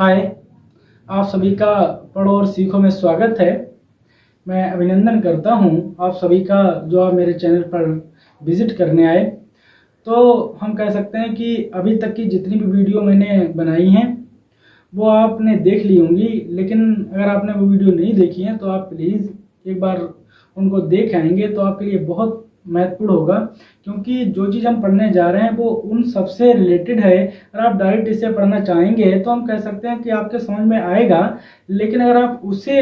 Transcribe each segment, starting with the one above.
हाय, आप सभी का पढ़ो और सीखो में स्वागत है। मैं अभिनंदन करता हूं आप सभी का जो आप मेरे चैनल पर विजिट करने आए। तो हम कह सकते हैं कि अभी तक की जितनी भी वीडियो मैंने बनाई हैं वो आपने देख ली होंगी, लेकिन अगर आपने वो वीडियो नहीं देखी है तो आप प्लीज़ एक बार उनको देख आएंगे तो आपके लिए बहुत महत्वपूर्ण होगा, क्योंकि जो चीज़ हम पढ़ने जा रहे हैं वो उन सबसे रिलेटेड है। अगर आप डायरेक्ट इसे पढ़ना चाहेंगे तो हम कह सकते हैं कि आपके समझ में आएगा, लेकिन अगर आप उसे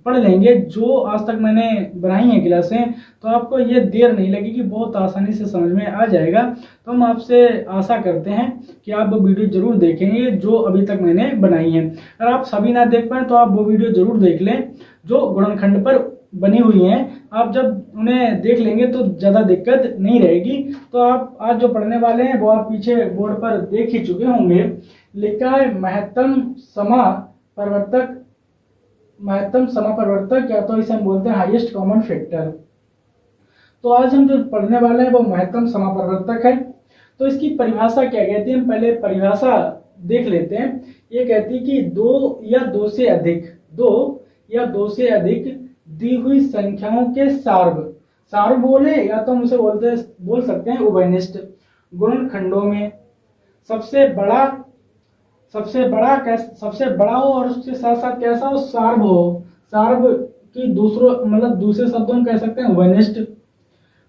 पढ़ लेंगे जो आज तक मैंने बनाई है क्लासें तो आपको ये देर नहीं लगेगी, बहुत आसानी से समझ में आ जाएगा। तो हम आपसे आशा करते हैं कि आप वो वीडियो जरूर देखेंगे जो अभी तक मैंने बनाई है। अगर आप सभी ना देख पाए तो आप वो वीडियो जरूर देख लें जो गुणनखंड पर बनी हुई हैं। आप जब उन्हें देख लेंगे तो ज़्यादा दिक्कत नहीं रहेगी। तो आप आज जो पढ़ने वाले हैं वो आप पीछे बोर्ड पर देख ही चुके होंगे। लिखा है महत्तम समापरिवर्तक, या तो इसे हम बोलते हैं हाईएस्ट कॉमन फैक्टर। तो आज हम जो पढ़ने वाले हैं वो महत्तम समापरिवर्तक है। तो इसकी परिभाषा क्या कहती है, हम पहले परिभाषा देख लेते हैं। ये कहती है कि दो या दो से अधिक दी हुई संख्याओं के सार्वमूल है, या तो हम उसे बोल सकते हैं उभयनिष्ठ गुणनखंडों में सबसे बड़ा हो और उसके साथ साथ कैसा हो, सार्व हो। सार्व की दूसरे शब्दों में कह सकते हैं उभयनिष्ठ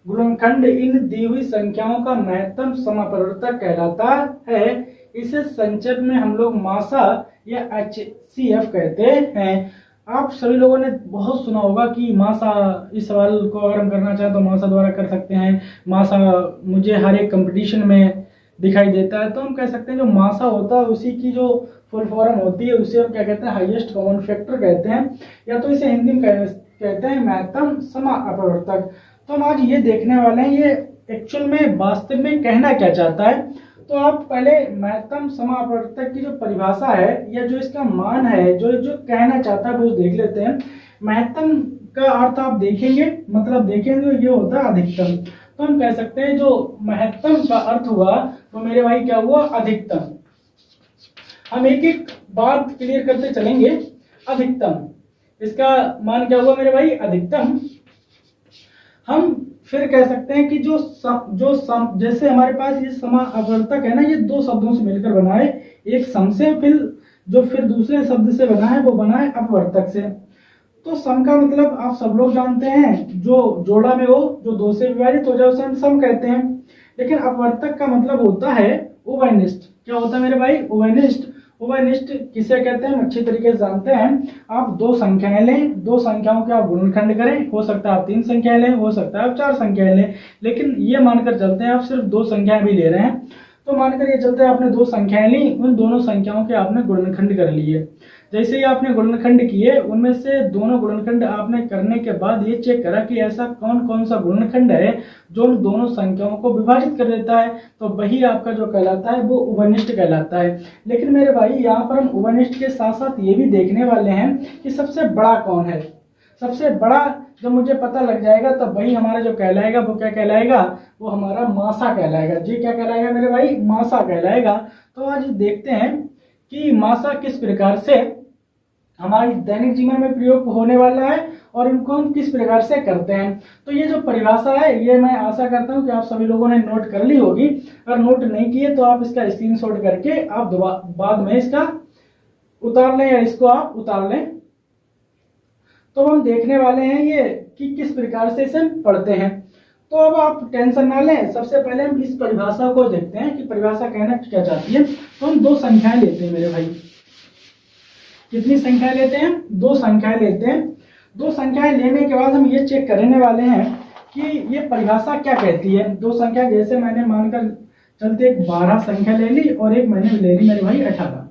गुणनखंड इन दी हुई संख्याओं का महत्तम समापरिवर्तक कहलाता है। इसे संक्षेप में हम लोग मासा या HCF कहते हैं। आप सभी लोगों ने बहुत सुना होगा कि मासा, इस सवाल को अगर हम करना चाहें तो मासा द्वारा कर सकते हैं। मासा मुझे हर एक कंपटीशन में दिखाई देता है। तो हम कह सकते हैं जो मासा होता है उसी की जो फुल फॉर्म होती है उसे हम क्या कहते हैं, हाईएस्ट कॉमन फैक्टर कहते हैं, या तो इसे हिंदी में कहते हैं महत्तम समापरिवर्तक। तो हम आज ये देखने वाले हैं ये एक्चुअल में वास्तव में कहना क्या चाहता है। तो आप पहले महत्तम समापरिवर्तक की जो परिभाषा है या जो इसका मान है, जो कहना चाहता है वो देख लेते हैं। महत्तम का अर्थ आप देखेंगे तो ये होता है अधिकतम। तो हम कह सकते हैं जो महत्तम का अर्थ हुआ वो मेरे भाई क्या हुआ, अधिकतम। हम एक एक बात क्लियर करते चलेंगे। अधिकतम, इसका मान क्या हुआ मेरे भाई, अधिकतम। हम फिर कह सकते हैं कि जैसे हमारे पास ये समापरिवर्तक है ना, ये दो शब्दों से मिलकर बना है। एक सम से, फिर दूसरे शब्द से बना है, वो बना है अपवर्तक से। तो सम का मतलब आप सब लोग जानते हैं, जो जोड़ा में हो, जो दो से विभाजित हो जाए उसे हम सम कहते हैं। लेकिन अपवर्तक का मतलब होता है उभयनिष्ठ। क्या होता है मेरे भाई, उभयनिष्ठ। उभयनिष्ठ किसे कहते हैं हम अच्छी तरीके से जानते हैं। आप दो संख्याएं लें, दो संख्याओं के आप गुणनखंड करें, हो सकता है आप 3 संख्याएं लें, हो सकता है आप 4 संख्याएं लें, लेकिन ये मानकर चलते हैं आप सिर्फ 2 संख्याएं भी ले रहे हैं। तो मानकर ये चलते हैं आपने 2 संख्याएं ली, उन दोनों संख्याओं के आपने गुणनखंड कर लिए। जैसे ही आपने गुणनखंड किए, उनमें से दोनों गुणनखंड आपने करने के बाद ये चेक करा कि ऐसा कौन कौन सा गुणनखंड है जो उन दोनों संख्याओं को विभाजित कर देता है, तो वही आपका जो कहलाता है वो उभयनिष्ठ कहलाता है। लेकिन मेरे भाई यहाँ पर हम उभयनिष्ठ के साथ साथ ये भी देखने वाले हैं कि सबसे बड़ा कौन है। सबसे बड़ा जब मुझे पता लग जाएगा तब वही हमारा जो कहलाएगा वो क्या कहलाएगा, वो हमारा मासा कहलाएगा। जी क्या कहलाएगा मेरे भाई, मासा कहलाएगा। तो आज देखते हैं कि मासा किस प्रकार से हमारी दैनिक जीवन में प्रयोग होने वाला है और इनको हम किस प्रकार से करते हैं। तो ये जो परिभाषा है ये मैं आशा करता हूँ कि आप सभी लोगों ने नोट कर ली होगी। अगर नोट नहीं किए तो आप इसका स्क्रीनशॉट करके आप बाद में इसका उतार लें या इसको आप उतार लें। तो हम देखने वाले हैं ये कि किस प्रकार से इसे पढ़ते हैं। तो अब आप टेंशन ना लें, सबसे पहले हम इस परिभाषा को देखते हैं कि परिभाषा कहना क्या चाहती है। तो हम 2 संख्याएं लेते हैं मेरे भाई। कितनी संख्याएं लेते हैं, 2 संख्याएं लेते हैं। 2 संख्याएं लेने के बाद हम ये चेक करने वाले हैं कि ये परिभाषा क्या कहती है। 2 संख्या जैसे मैंने मानकर चलते एक 12 संख्या ले ली और एक मैंने ले ली मेरे भाई 18।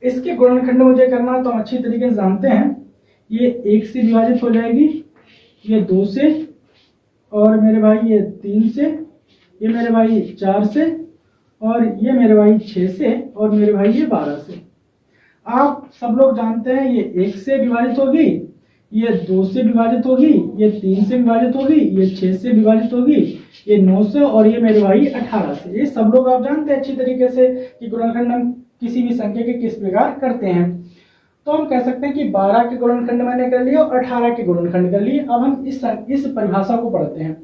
इसके गुणनखंड मुझे करना तो हम अच्छी तरीके से जानते हैं। ये 1 से विभाजित हो जाएगी, ये 2 से, और मेरे भाई ये 3 से, ये मेरे भाई 4 से, और ये मेरे भाई 6 से, और मेरे भाई ये 12 से। आप सब लोग जानते हैं ये 1 से विभाजित होगी, ये 2 से विभाजित होगी, ये 3 से विभाजित होगी, ये 6 से विभाजित होगी, ये 9 से, और ये मेरे भाई 18 से। ये सब लोग आप जानते हैं अच्छी तरीके से कि गुणनखंड हम किसी भी संख्या के किस प्रकार करते हैं। तो हम कह सकते हैं कि 12 के गुणनखंड मैंने कर लिए और 18 के गुणनखंड कर लिए। अब हम इस परिभाषा को पढ़ते हैं।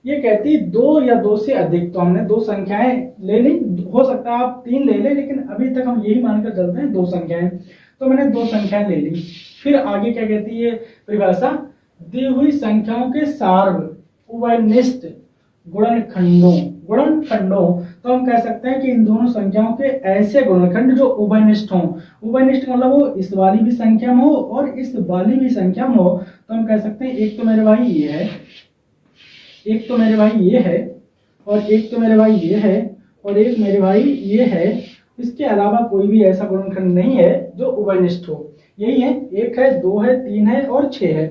ये कहती है 2 या 2 से अधिक। तो हमने 2 संख्याएं ले ली, हो सकता है आप 3 ले लें, लेकिन अभी तक हम यही मानकर चलते हैं 2 संख्याएं। तो मैंने 2 संख्याएं ले ली। फिर आगे क्या कहती है परिभाषा, दी हुई संख्याओं के सार्व उभयनिष्ठ गुणनखंडों। तो हम कह सकते हैं कि इन दोनों संख्याओं के ऐसे गुणनखंड जो उभयनिष्ठ हों। उभयनिष्ठ मतलब वो इस वाली भी संख्या में हो और इस वाली भी संख्या में हो। तो हम कह सकते हैं एक तो मेरे भाई ये है, एक तो मेरे भाई ये है, और एक तो मेरे भाई ये है, और एक मेरे भाई ये है। इसके अलावा कोई भी ऐसा गुणनखंड नहीं है जो उभयनिष्ठ हो। यही है, 1 है, 2 है, 3 है और 6 है।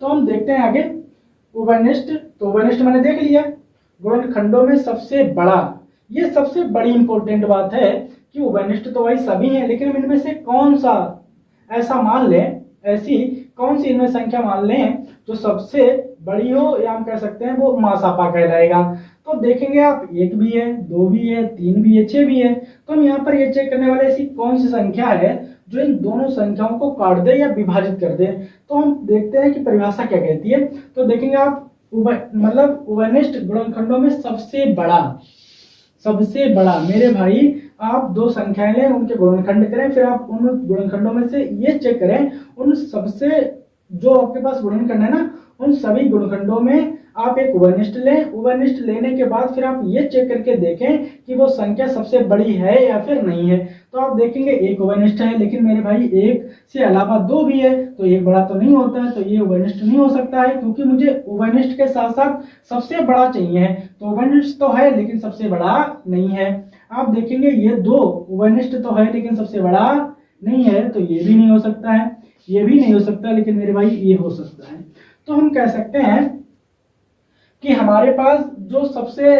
तो हम देखते हैं आगे उभयनिष्ठ। तो उभयनिष्ठ मैंने देख लिया। गुणनखंडों में सबसे बड़ा, ये सबसे बड़ी इंपॉर्टेंट बात है कि उभयनिष्ठ तो भाई सभी हैं, लेकिन इनमें से कौन सा ऐसा मान लें, ऐसी कौन सी इनमें संख्या मान लें जो सबसे बड़ी हो, या हम कह सकते हैं वो मासापा कहलाएगा। तो देखेंगे आप 1 भी है, 2 भी है, 3 भी है, 6 भी है। तो हम यहाँ पर ये चेक करने वाले ऐसी कौन सी संख्या है जो इन दोनों संख्याओं को काट दे या विभाजित कर दे। तो हम देखते हैं कि परिभाषा क्या कहती है। तो देखेंगे आप मतलब उभयनिष्ठ गुणनखंडों में सबसे बड़ा मेरे भाई, आप 2 संख्याएं लें, उनके गुणनखंड करें, फिर आप उन गुणनखंडों में से ये चेक करें, उन सबसे जो आपके पास गुणनखंड है ना, उन सभी गुणनखंडों में आप एक उभयनिष्ठ लें। उभयनिष्ठ लेने के बाद फिर आप ये चेक करके देखें कि वो संख्या सबसे बड़ी है या फिर नहीं है। तो आप देखेंगे एक उभयनिष्ठ है, लेकिन मेरे भाई 1 से अलावा 2 भी है, तो एक बड़ा तो नहीं होता है, तो ये उभयनिष्ठ नहीं हो सकता है, क्योंकि मुझे उभयनिष्ठ के साथ साथ सबसे बड़ा चाहिए है। तो उभयनिष्ठ तो है लेकिन सबसे बड़ा नहीं है। आप देखेंगे ये 2 उभयनिष्ठ तो है लेकिन सबसे बड़ा नहीं है, तो ये भी नहीं हो सकता है, ये भी नहीं हो सकता, लेकिन मेरे भाई ये हो सकता है। तो हम कह सकते हैं कि हमारे पास जो सबसे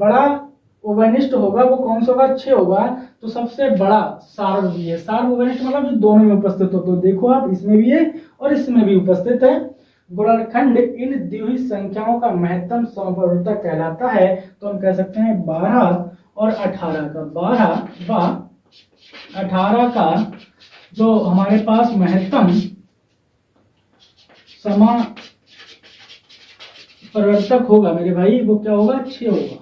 बड़ा उभयनिष्ठ होगा वो कौन सा होगा, 6 होगा। तो सबसे बड़ा सार्व भी है। सार्व उभयनिष्ठ मतलब जो दोनों में उपस्थित हो। तो देखो आप इसमें भी है और इसमें भी उपस्थित है। गुणनखंड इन दी हुई संख्याओं का महत्तम समवर्तक कहलाता है। तो हम कह सकते हैं 12 और 18 का, 12 व 18 का जो हमारे पास महत्तम परिवर्तक होगा मेरे भाई, वो क्या होगा, 6 होगा।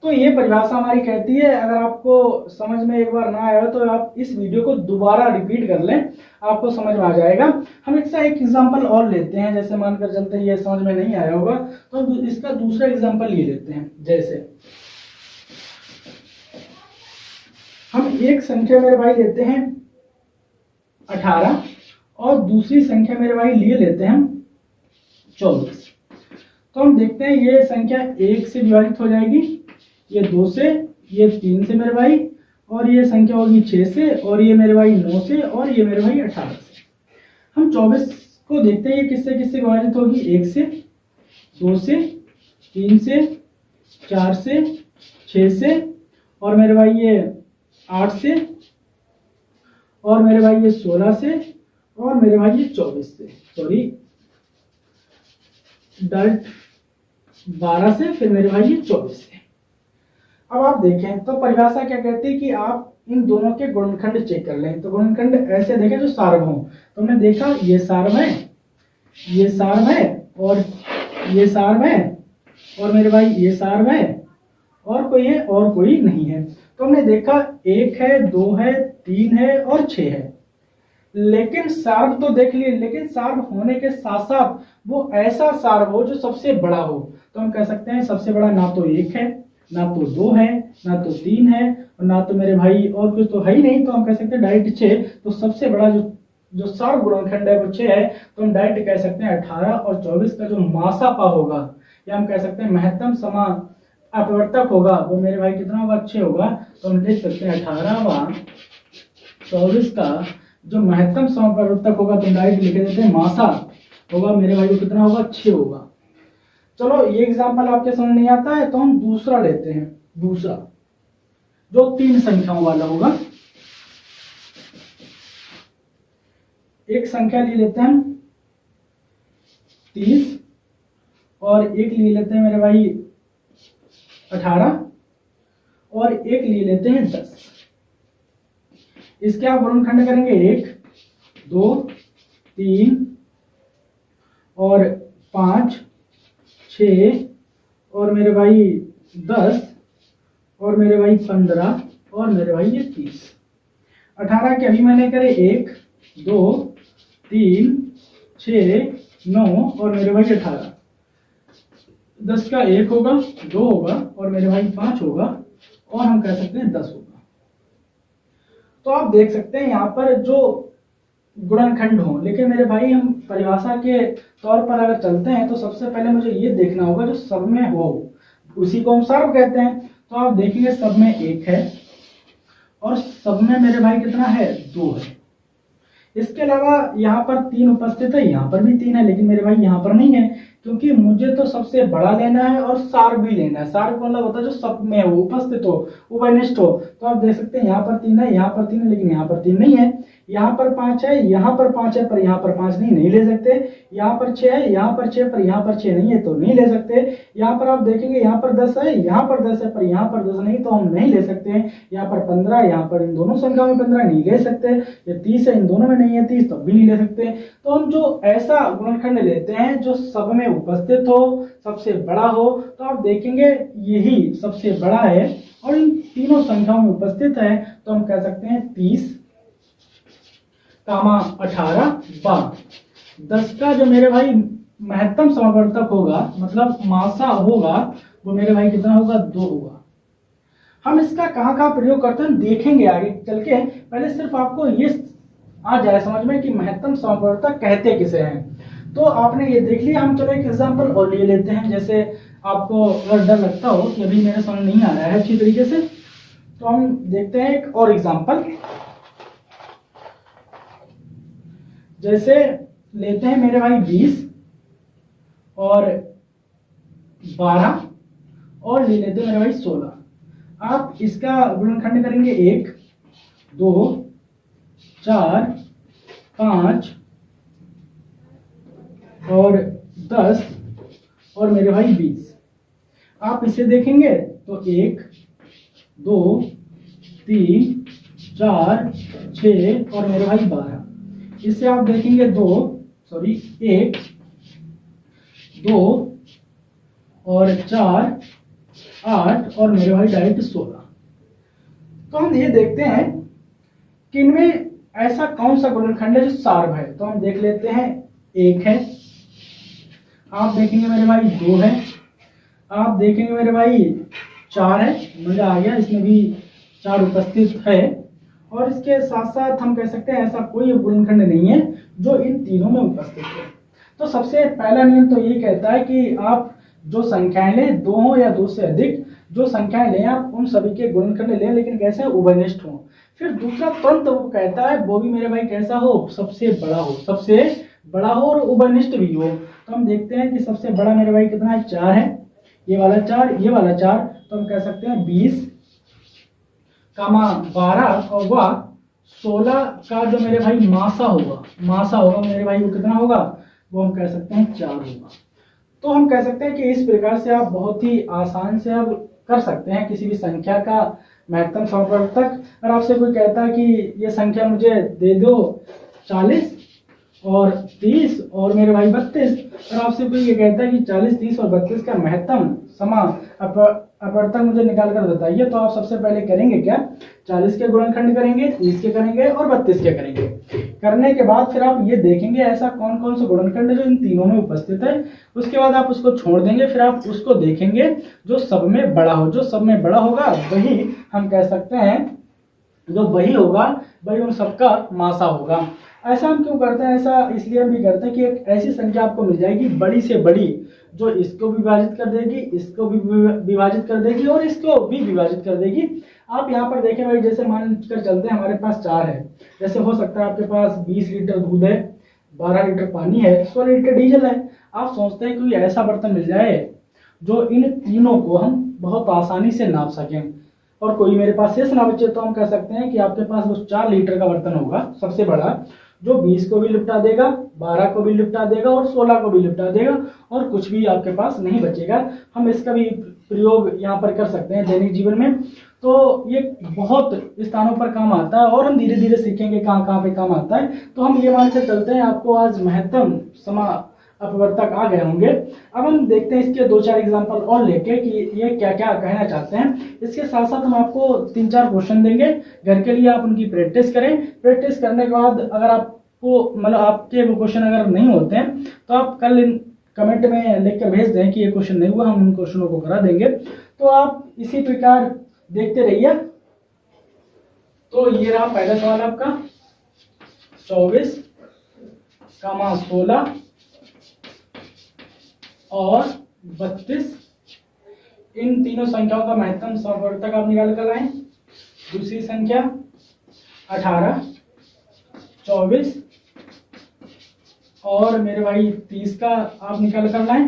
तो ये परिभाषा हमारी कहती है। अगर आपको समझ में एक बार ना आया हो तो आप इस वीडियो को दोबारा रिपीट कर लें, आपको समझ में आ जाएगा। हम इसका एक एग्जांपल और लेते हैं। जैसे मानकर चलते हैं ये समझ में नहीं आया होगा तो इसका दूसरा एग्जांपल ये लेते हैं। जैसे हम एक संख्या मेरे भाई लेते हैं 18 और दूसरी संख्या मेरे भाई लिए लेते हैं 24। तो हम देखते हैं ये संख्या 1 से विभाजित हो जाएगी, ये 2 से, ये 3 से मेरे भाई, और ये संख्या होगी 6 से, और ये मेरे भाई 9 से, और ये मेरे भाई 18 से। हम 24 को देखते हैं ये किससे किससे विभाजित होगी, 1 से, 2 से, 3 से, 4 से, 6 से, और मेरे भाई ये 8 से, और मेरे भाई ये 16 से, और मेरे भाई ये 24 से, सॉरी 12 से, फिर मेरे भाई ये 24 से। अब आप देखें तो परिभाषा क्या कहती है कि आप इन दोनों के गुणनखंड चेक कर लें। तो गुणनखंड ऐसे देखें जो सार्व हो। तो हमने देखा ये सार्व है, ये सार्व है, और ये सार्व है, और मेरे भाई ये सार्व है, और कोई है और कोई नहीं है। तो हमने देखा 1 है, 2 है, 3 है और 6 है। लेकिन सार्व तो देख लिए, लेकिन सार्व होने के साथ साथ वो ऐसा सार्व हो जो सबसे बड़ा हो। तो हम कह सकते हैं सबसे बड़ा ना तो 1 है, ना तो 2 है, ना तो 3 है, और ना तो मेरे भाई और कुछ तो है ही नहीं। तो हम कह सकते हैं डायरेक्ट 6। तो सबसे बड़ा जो सार्व गुणनखंड है वो 6 है। तो हम डायरेक्ट कह सकते हैं 18 और 24 का जो मासापा होगा, या हम कह सकते हैं महत्तम अपवर्तक होगा, वो मेरे भाई कितना होगा, 6 होगा। तो हम लिख सकते हैं 18 व 24 का जो महत्तम समपरिवर्तक होगा, तो डायरेक्ट लिख देते हैं मासा होगा मेरे भाई, कितना होगा, 6 होगा। चलो ये एग्जांपल आपके समझ नहीं आता है तो हम दूसरा लेते हैं। दूसरा जो 3 संख्याओं वाला होगा, एक संख्या ले लेते हैं 30, और एक ले लेते हैं मेरे भाई 18, और एक ले लेते हैं 10। इसके आप गुणनखंड करेंगे 1, 2, 3 और 5, 6 और मेरे भाई 10 और मेरे भाई 15 और मेरे भाई ये 30। 18 के अभी मैंने करे 1, 2, 3, 6, 9 और मेरे भाई 18। 10 का 1 होगा, 2 होगा और मेरे भाई 5 होगा और हम कह सकते हैं 10 होगा। तो आप देख सकते हैं यहाँ पर जो गुणनखंड हो, लेकिन मेरे भाई हम परिभाषा के तौर पर अगर चलते हैं तो सबसे पहले मुझे ये देखना होगा जो सब में हो, उसी को हम सर्व कहते हैं। तो आप देखिए सब में 1 है और सब में मेरे भाई कितना है, 2 है। इसके अलावा यहाँ पर 3 उपस्थित है, यहाँ पर भी 3 है, लेकिन मेरे भाई यहाँ पर नहीं है, क्योंकि मुझे तो सबसे बड़ा लेना है और सार भी लेना है। सार को मतलब होता है जो सब में हो, उपस्थित हो, उभयनिष्ठ हो। तो आप देख सकते हैं यहाँ पर 3 है, यहाँ पर 3 है, लेकिन यहाँ पर 3 नहीं है। यहाँ पर 5 है, यहाँ पर 5 है, पर यहाँ पर 5 नहीं ले सकते। यहाँ पर 6 है, यहाँ पर 6 पर यहाँ पर 6 नहीं है, तो नहीं ले सकते। यहाँ पर आप देखेंगे यहाँ पर 10 है, यहाँ पर 10 है, पर यहाँ पर 10 नहीं, तो हम नहीं ले सकते। यहाँ पर 15, यहाँ पर इन दोनों संख्याओं में 15 नहीं ले सकते। ये 30 है, इन दोनों में नहीं है 30, तब भी नहीं ले सकते। तो हम जो ऐसा गुणनखंड लेते हैं जो सब में उपस्थित हो, सबसे बड़ा हो, तो आप देखेंगे यही सबसे बड़ा है और इन तीनों संख्याओं में उपस्थित है। तो हम कह सकते हैं 30, 18, 12। 10 का जो मेरे भाई महत्तम समवर्तक होगा, मतलब मासा होगा, वो मेरे भाई कितना होगा, 2 होगा। हम इसका कहाँ कहाँ प्रयोग करते हैं देखेंगे आगे चल के। पहले सिर्फ आपको ये आ जाए समझ में कि महत्तम समवर्तक कहते किसे हैं। तो आपने ये देख लिया। हम चलो एक एग्जांपल और ले लेते हैं, जैसे आपको अगर डर लगता हो कि अभी मेरे समझ नहीं आ रहा है अच्छी तरीके से, तो हम देखते हैं एक और एग्जांपल। जैसे लेते हैं मेरे भाई 20 और 12 और ले लेते हैं मेरे भाई 16। आप इसका गुणनखंड करेंगे 1, 2, 4, 5 और 10 और मेरे भाई 20। आप इसे देखेंगे तो 1, 2, 3, 4, 6 और मेरे भाई 12। इससे आप देखेंगे 1, 2 और 4, 8 और मेरे भाई डायरेक्ट 16। तो हम ये देखते हैं कि इनमें ऐसा कौन सा गुणनखंड है जो सार्व है। तो हम देख लेते हैं 1 है, आप देखेंगे मेरे भाई 2 है, आप देखेंगे मेरे भाई 4 है, मजा आ गया, इसमें भी 4 उपस्थित है। और इसके साथ साथ हम कह सकते हैं ऐसा कोई गुणनखंड नहीं है जो इन तीनों में उपस्थित है। तो सबसे पहला नियम तो ये कहता है कि आप जो संख्याएं लें, 2 हो या 2 से अधिक जो संख्याएं लें, आप उन सभी के गुणनखंड लें, लेकिन कैसे, उभयनिष्ठ हो। फिर दूसरा तुरंत वो कहता है वो भी मेरे भाई कैसा हो, सबसे बड़ा हो, सबसे बड़ा हो और उभयनिष्ठ भी हो। तो हम देखते हैं कि सबसे बड़ा मेरे भाई कितना है, 4 है, ये वाला 4, ये वाला 4। तो हम कह सकते हैं 20, 12 और वह 16 का जो मेरे भाई मासा होगा मेरे भाई वो कितना होगा, वो हम कह सकते हैं 4 होगा। तो हम कह सकते हैं कि इस प्रकार से आप बहुत ही आसान से आप कर सकते हैं किसी भी संख्या का महत्तम समवर्तक। अगर आपसे कोई कहता है कि ये संख्या मुझे दे दो 40 और 30 और मेरे भाई 32, और आपसे कोई ये कहता है कि 40, 30 और 32 का महत्तम अपवर्तक मुझे निकाल कर बताइए, तो आप सबसे पहले करेंगे क्या, 40 के गुणनखंड करेंगे, 30 के करेंगे और 32 के करेंगे। करने के बाद फिर आप ये देखेंगे ऐसा कौन कौन सा गुणनखंड है जो इन तीनों में उपस्थित है। उसके बाद आप उसको छोड़ देंगे, फिर आप उसको देखेंगे जो सब में बड़ा हो। जो सब में बड़ा होगा वही हम कह सकते हैं, जो वही होगा वही उन सबका मासा होगा। ऐसा हम क्यों करते हैं, ऐसा इसलिए हम भी करते हैं कि एक ऐसी संख्या आपको मिल जाएगी बड़ी से बड़ी, जो इसको भी विभाजित कर देगी, इसको भी विभाजित कर देगी और इसको भी विभाजित कर देगी। आप यहाँ पर देखें भाई, जैसे मान कर चलते हैं हमारे पास 4 है, जैसे हो सकता है आपके पास 20 लीटर दूध है, 12 लीटर पानी है, 16 लीटर डीजल है। आप सोचते हैं कि ऐसा बर्तन मिल जाए जो इन तीनों को हम बहुत आसानी से नाप सकें और कोई मेरे पास शेष ना बचे, तो हम कह सकते हैं कि आपके पास वो 4 लीटर का बर्तन होगा सबसे बड़ा, जो 20 को भी निपटा देगा, 12 को भी निपटा देगा और 16 को भी निपटा देगा, और कुछ भी आपके पास नहीं बचेगा। हम इसका भी प्रयोग यहाँ पर कर सकते हैं दैनिक जीवन में। तो ये बहुत स्थानों पर काम आता है और हम धीरे धीरे सीखेंगे कहाँ कहाँ पे काम आता है। तो हम ये मान के चलते हैं आपको आज महत्तम अपवर्तक आ गए होंगे। अब हम देखते हैं इसके 2-4 एग्जांपल और लेके कि ये क्या क्या कहना चाहते हैं। इसके साथ साथ हम आपको 3-4 क्वेश्चन देंगे, घर के लिए आप उनकी प्रैक्टिस करें। प्रैक्टिस करने के बाद अगर आपको मतलब आपके वो क्वेश्चन अगर नहीं होते हैं तो आप कल कमेंट में लिख कर भेज दें कि ये क्वेश्चन नहीं हुआ, हम उन क्वेश्चनों को करा देंगे। तो आप इसी प्रकार देखते रहिए। तो ये रहा पहला सवाल आपका, 24, 16 और 32, इन तीनों संख्याओं का महत्तम समवर्तक आप निकाल कर लाएं। दूसरी संख्या 18, 24 और मेरे भाई 30 का आप निकाल कर लाएं।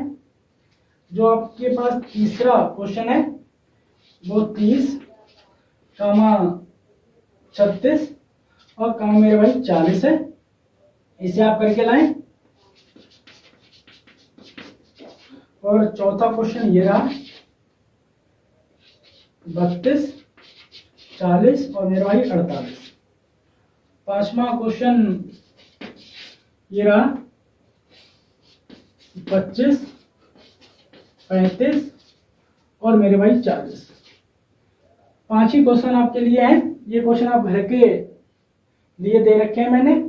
जो आपके पास तीसरा क्वेश्चन है वो 30, 36 और मेरे भाई 40 है, इसे आप करके लाएं। और चौथा क्वेश्चन ये रहा, 32, 40 और मेरा भाई 48। पांचवा क्वेश्चन ये रहा, 25, 35 और मेरे भाई 40। 5 ही क्वेश्चन आपके लिए हैं। ये क्वेश्चन आप घर के लिए दे रखे हैं मैंने,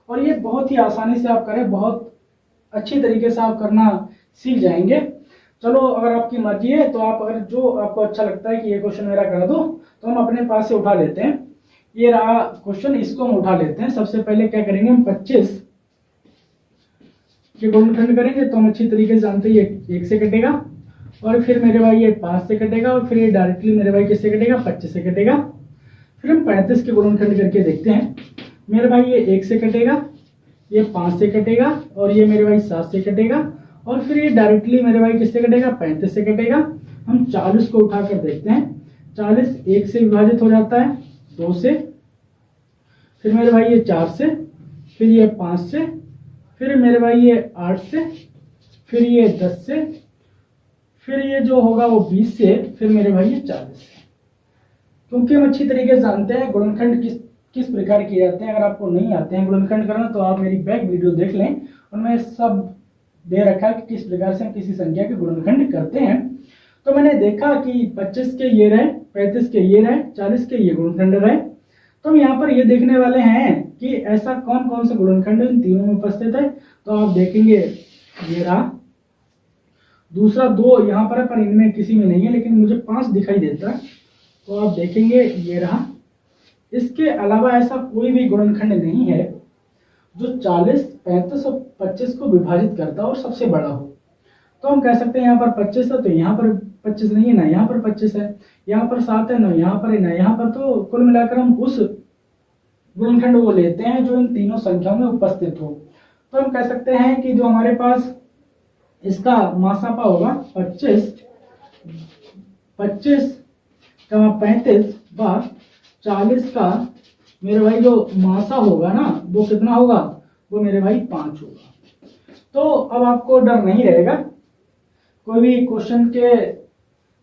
और ये बहुत ही आसानी से आप करें, बहुत अच्छी तरीके से आप करना सीख जाएंगे। चलो अगर आपकी मर्जी है तो आप अगर जो आपको अच्छा लगता है कि ये क्वेश्चन मेरा करा दो तो हम अपने पास से उठा लेते हैं। ये रहा क्वेश्चन, इसको हम उठा लेते हैं। सबसे पहले क्या करेंगे, हम 25 के गुणनखंड करेंगे। तो हम अच्छी तरीके से जानते हैं ये 1 से कटेगा, और फिर मेरे भाई ये 5 से कटेगा, और फिर ये डायरेक्टली मेरे भाई किससे कटेगा, 25 से कटेगा। फिर हम 35 के गुणनखंड करके देखते हैं। मेरे भाई ये 1 से कटेगा, ये 5 से कटेगा, और ये मेरे भाई 7 से कटेगा, और फिर ये डायरेक्टली मेरे भाई किससे कटेगा, 35 से कटेगा। हम 40 को उठा कर देखते हैं। 40 1 से विभाजित हो जाता है, 2 से, फिर मेरे भाई ये 4 से, फिर ये 5 से, फिर मेरे भाई ये 8 से, फिर ये 10 से, फिर ये जो होगा वो 20 से, फिर मेरे भाई ये 40 से। क्योंकि हम अच्छी तरीके से जानते हैं गुणनखंड किस प्रकार किए जाते हैं। अगर आपको नहीं आते हैं गुणनखंड करना तो आप मेरी बैक वीडियो देख लें, उनमें सब दे रखा है कि किस प्रकार से हम किसी संख्या के गुणनखंड करते हैं। तो मैंने देखा कि 25 के ये रहे, 35 के ये रहे, 40 के ये गुणनखंड रहे। तो हम यहाँ पर ये देखने वाले हैं कि ऐसा कौन कौन सा गुणनखंड इन तीनों में उपस्थित है। तो आप देखेंगे ये रहा, दूसरा 2 यहाँ पर है पर इनमें किसी में नहीं है, लेकिन मुझे 5 दिखाई देता है। तो आप देखेंगे ये रहा। इसके अलावा ऐसा कोई भी गुणनखंड नहीं है जो 40, 35 और 25 को विभाजित करता और सबसे बड़ा हो। तो हम कह सकते हैं यहाँ पर 25 है तो यहाँ पर 25 नहीं है, ना यहाँ पर 25 है, यहाँ पर 7 है, ना यहाँ पर है, ना यहाँ पर। तो कुल मिलाकर हम उस गुणनखंड को लेते हैं जो इन तीनों संख्याओं में उपस्थित हो। तो हम कह सकते हैं कि जो हमारे पास इसका मासापा होगा 25, 35 व 40 का मेरे भाई जो मासा होगा ना वो कितना होगा, वो मेरे भाई 5 होगा। तो अब आपको डर नहीं रहेगा कोई भी क्वेश्चन के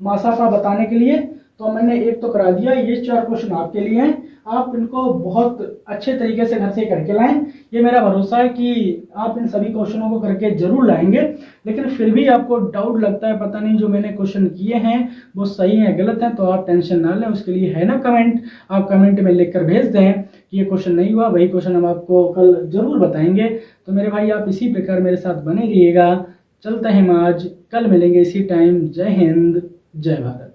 मासापा बताने के लिए। तो मैंने एक तो करा दिया, ये 4 क्वेश्चन आपके लिए हैं। आप इनको बहुत अच्छे तरीके से घर से करके लाएं। ये मेरा भरोसा है कि आप इन सभी क्वेश्चनों को करके जरूर लाएंगे। लेकिन फिर भी आपको डाउट लगता है पता नहीं जो मैंने क्वेश्चन किए हैं वो सही है गलत है, तो आप टेंशन ना लें। उसके लिए है ना कमेंट, आप कमेंट में लिखकर भेज दें कि ये क्वेश्चन नहीं हुआ, वही क्वेश्चन हम आपको कल जरूर बताएंगे। तो मेरे भाई आप इसी प्रकार मेरे साथ बने रहिएगा। चलते हैं हम आज, कल मिलेंगे इसी टाइम। जय हिंद, जय भारत।